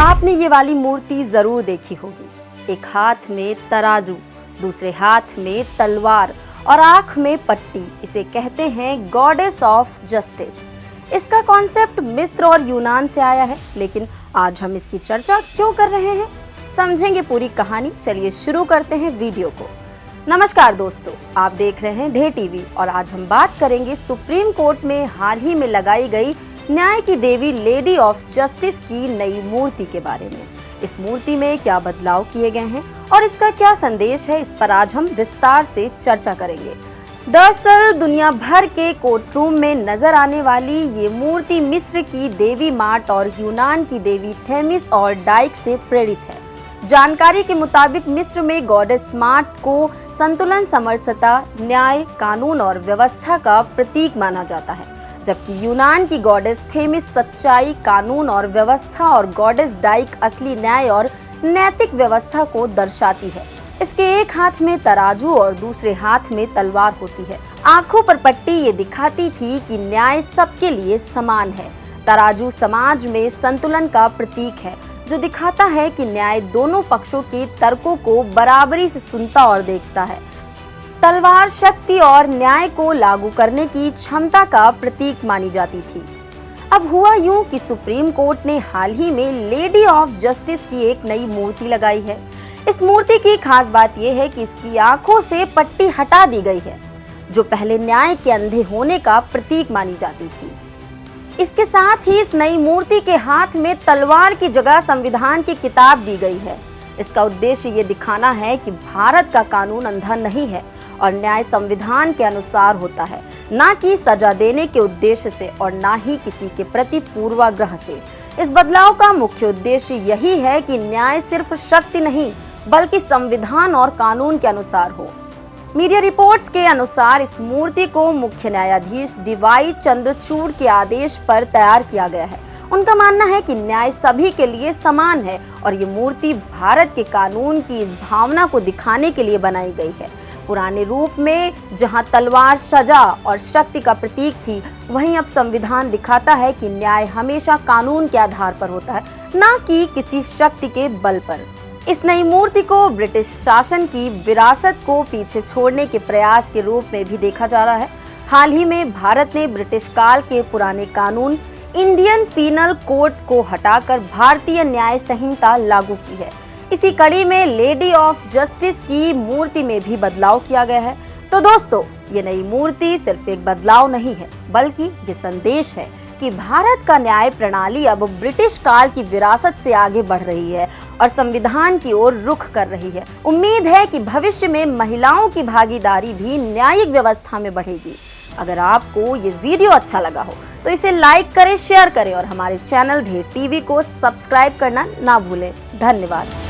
आपने ये वाली मूर्ति जरूर देखी होगी। एक हाथ में तराजू, दूसरे हाथ में तलवार और आंख में पट्टी। इसे कहते हैं गॉडेस ऑफ जस्टिस। इसका कॉन्सेप्ट मिस्र और यूनान से आया है, लेकिन आज हम इसकी चर्चा क्यों कर रहे हैं, समझेंगे पूरी कहानी। चलिए शुरू करते हैं वीडियो को। नमस्कार दोस्तों, आप देख रहे हैं धे टीवी और आज हम बात करेंगे सुप्रीम कोर्ट में हाल ही में लगाई गई न्याय की देवी लेडी ऑफ जस्टिस की नई मूर्ति के बारे में। इस मूर्ति में क्या बदलाव किए गए हैं और इसका क्या संदेश है, इस पर आज हम विस्तार से चर्चा करेंगे। दरअसल दुनिया भर के कोर्ट रूम में नजर आने वाली ये मूर्ति मिस्र की देवी मार्ट और यूनान की देवी थेमिस और डाइक से प्रेरित है। जानकारी के मुताबिक मिस्र में गॉडेस मार्ट को संतुलन, समरसता, न्याय, कानून और व्यवस्था का प्रतीक माना जाता है, जबकि यूनान की गॉडेस थेमिस सच्चाई, कानून और व्यवस्था और गॉडेस डाइक असली न्याय और नैतिक व्यवस्था को दर्शाती है। इसके एक हाथ में तराजू और दूसरे हाथ में तलवार होती है। आंखों पर पट्टी ये दिखाती थी कि न्याय सबके लिए समान है। तराजू समाज में संतुलन का प्रतीक है, जो दिखाता है कि न्याय दोनों पक्षों के तर्कों को बराबरी से सुनता और देखता है। तलवार शक्ति और न्याय को लागू करने की क्षमता का प्रतीक मानी जाती थी। अब हुआ यूं कि सुप्रीम कोर्ट ने हाल ही में लेडी ऑफ जस्टिस की एक नई मूर्ति लगाई है। इस मूर्ति की खास बात यह है कि इसकी आंखों से पट्टी हटा दी गई है, जो पहले न्याय के अंधे होने का प्रतीक मानी जाती थी। इसके साथ ही इस नई मूर्ति के हाथ में तलवार की जगह संविधान की किताब दी गई है। इसका उद्देश्य ये दिखाना है कि भारत का कानून अंधा नहीं है और न्याय संविधान के अनुसार होता है, ना कि सजा देने के उद्देश्य से और ना ही किसी के प्रति पूर्वाग्रह से। इस बदलाव का मुख्य उद्देश्य यही है कि न्याय सिर्फ शक्ति नहीं, बल्कि संविधान और कानून के अनुसार हो। मीडिया रिपोर्ट्स के अनुसार इस मूर्ति को मुख्य न्यायाधीश डीवाई चंद्रचूड़ के आदेश पर तैयार किया गया है। उनका मानना है कि न्याय सभी के लिए समान है और ये मूर्ति भारत के कानून की इस भावना को दिखाने के लिए बनाई गई है। पुराने रूप में जहां तलवार सजा और शक्ति का प्रतीक थी, वहीं अब संविधान दिखाता है कि न्याय हमेशा कानून के आधार पर होता है, ना कि किसी शक्ति के बल पर। इस नई मूर्ति को ब्रिटिश शासन की विरासत को पीछे छोड़ने के प्रयास के रूप में भी देखा जा रहा है। हाल ही में भारत ने ब्रिटिश काल के पुराने कानून इंडियन पीनल कोड को हटाकर भारतीय न्याय संहिता लागू की है। इसी कड़ी में लेडी ऑफ जस्टिस की मूर्ति में भी बदलाव किया गया है। तो दोस्तों, ये नई मूर्ति सिर्फ एक बदलाव नहीं है, बल्कि ये संदेश है कि भारत का न्याय प्रणाली अब ब्रिटिश काल की विरासत से आगे बढ़ रही है और संविधान की ओर रुख कर रही है। उम्मीद है कि भविष्य में महिलाओं की भागीदारी भी न्यायिक व्यवस्था में बढ़ेगी। अगर आपको ये वीडियो अच्छा लगा हो तो इसे लाइक करें, शेयर करें और हमारे चैनल धे टीवी को सब्सक्राइब करना ना भूलें। धन्यवाद।